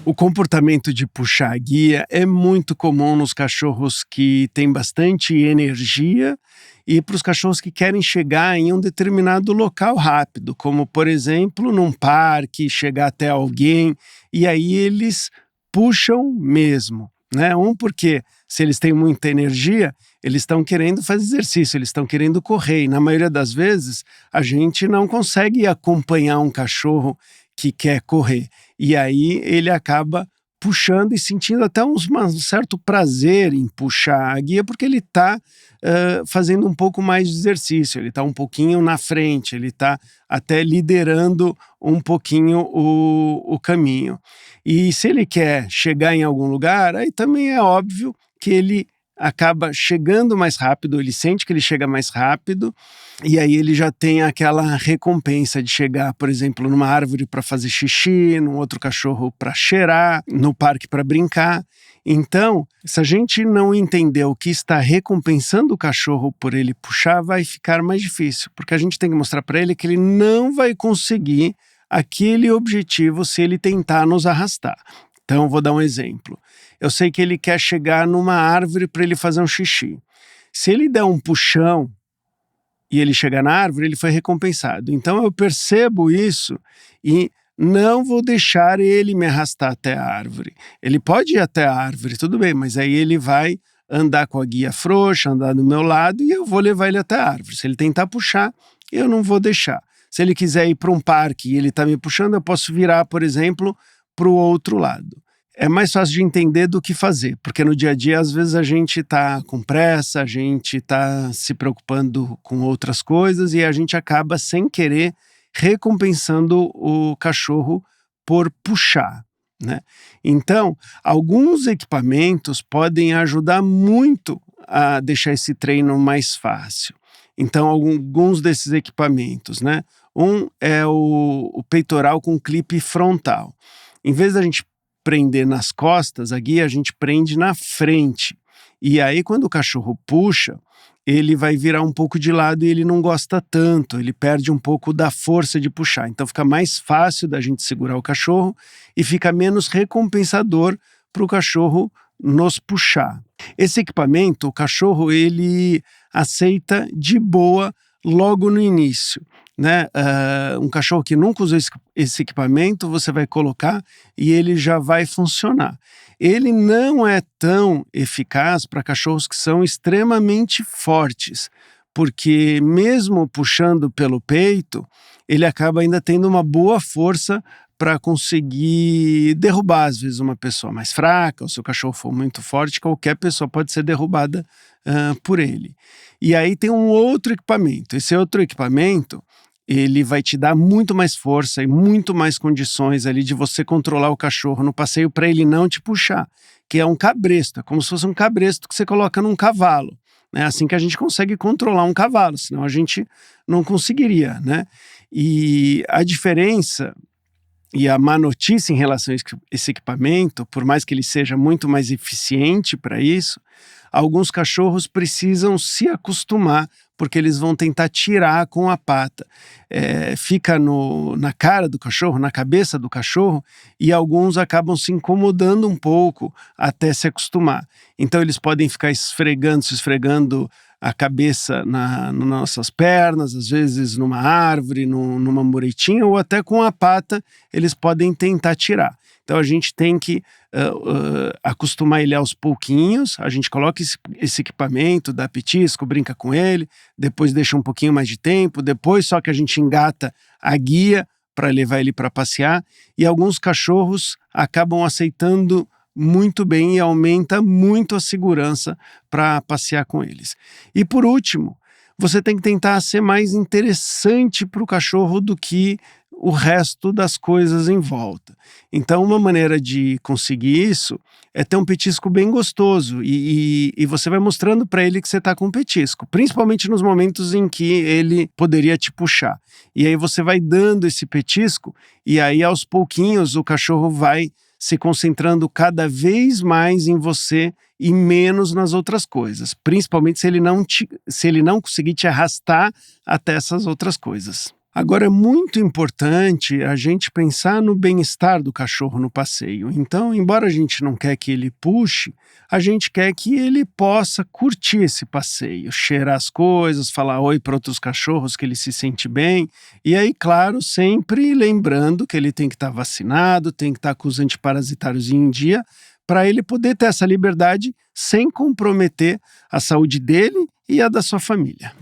O comportamento de puxar a guia é muito comum nos cachorros que têm bastante energia e para os cachorros que querem chegar em um determinado local rápido, como, por exemplo, num parque, chegar até alguém, e aí eles puxam mesmo, né? Porque se eles têm muita energia, eles estão querendo fazer exercício, eles estão querendo correr, e na maioria das vezes a gente não consegue acompanhar um cachorro que quer correr. E aí ele acaba puxando e sentindo até um certo prazer em puxar a guia, porque ele está fazendo um pouco mais de exercício, ele está um pouquinho na frente, ele está até liderando um pouquinho o caminho. E se ele quer chegar em algum lugar, aí também é óbvio que ele acaba chegando mais rápido, ele sente que ele chega mais rápido, e aí ele já tem aquela recompensa de chegar, por exemplo, numa árvore para fazer xixi, num outro cachorro para cheirar, no parque para brincar. Então, se a gente não entender o que está recompensando o cachorro por ele puxar, vai ficar mais difícil, porque a gente tem que mostrar para ele que ele não vai conseguir aquele objetivo se ele tentar nos arrastar. Então, vou dar um exemplo. Eu sei que ele quer chegar numa árvore para ele fazer um xixi. Se ele der um puxão e ele chegar na árvore, ele foi recompensado. Então eu percebo isso e não vou deixar ele me arrastar até a árvore. Ele pode ir até a árvore, tudo bem, mas aí ele vai andar com a guia frouxa, andar do meu lado e eu vou levar ele até a árvore. Se ele tentar puxar, eu não vou deixar. Se ele quiser ir para um parque e ele está me puxando, eu posso virar, por exemplo, para o outro lado. É mais fácil de entender do que fazer, porque no dia a dia, às vezes, a gente está com pressa, a gente está se preocupando com outras coisas e a gente acaba, sem querer, recompensando o cachorro por puxar, né? Então, alguns equipamentos podem ajudar muito a deixar esse treino mais fácil. Então, alguns desses equipamentos, né? Um é o peitoral com clipe frontal. Em vez da gente prender nas costas a guia, a gente prende na frente. E aí, quando o cachorro puxa, ele vai virar um pouco de lado e ele não gosta tanto, ele perde um pouco da força de puxar. Então fica mais fácil da gente segurar o cachorro e fica menos recompensador para o cachorro nos puxar. Esse equipamento, o cachorro, ele aceita de boa logo no início, né? Um cachorro que nunca usou esse equipamento, você vai colocar e ele já vai funcionar. Ele não é tão eficaz para cachorros que são extremamente fortes, porque mesmo puxando pelo peito, ele acaba ainda tendo uma boa força para conseguir derrubar, às vezes, uma pessoa mais fraca, ou se o cachorro for muito forte, qualquer pessoa pode ser derrubada por ele. E aí tem um outro equipamento. Esse outro equipamento, ele vai te dar muito mais força e muito mais condições ali de você controlar o cachorro no passeio para ele não te puxar, que é um cabresto, é como se fosse um cabresto que você coloca num cavalo. É assim que a gente consegue controlar um cavalo, senão a gente não conseguiria, né? E a diferença e a má notícia em relação a esse equipamento, por mais que ele seja muito mais eficiente para isso, alguns cachorros precisam se acostumar, porque eles vão tentar tirar com a pata. Fica na cara do cachorro, na cabeça do cachorro, e alguns acabam se incomodando um pouco até se acostumar. Então eles podem ficar se esfregando a cabeça nas nossas pernas, às vezes numa árvore, numa muretinha, ou até com a pata eles podem tentar tirar. Então a gente tem que acostumar ele aos pouquinhos, a gente coloca esse equipamento, dá petisco, brinca com ele, depois deixa um pouquinho mais de tempo, depois só que a gente engata a guia para levar ele para passear, e alguns cachorros acabam aceitando muito bem e aumenta muito a segurança para passear com eles. E por último, você tem que tentar ser mais interessante para o cachorro do que o resto das coisas em volta. Então, uma maneira de conseguir isso é ter um petisco bem gostoso e você vai mostrando para ele que você está com petisco, principalmente nos momentos em que ele poderia te puxar. E aí você vai dando esse petisco e aí aos pouquinhos o cachorro vai se concentrando cada vez mais em você e menos nas outras coisas, principalmente se ele não conseguir te arrastar até essas outras coisas. Agora, é muito importante a gente pensar no bem-estar do cachorro no passeio. Então, embora a gente não quer que ele puxe, a gente quer que ele possa curtir esse passeio, cheirar as coisas, falar oi para outros cachorros, que ele se sente bem. E aí, claro, sempre lembrando que ele tem que estar vacinado, tem que estar com os antiparasitários em dia, para ele poder ter essa liberdade sem comprometer a saúde dele e a da sua família.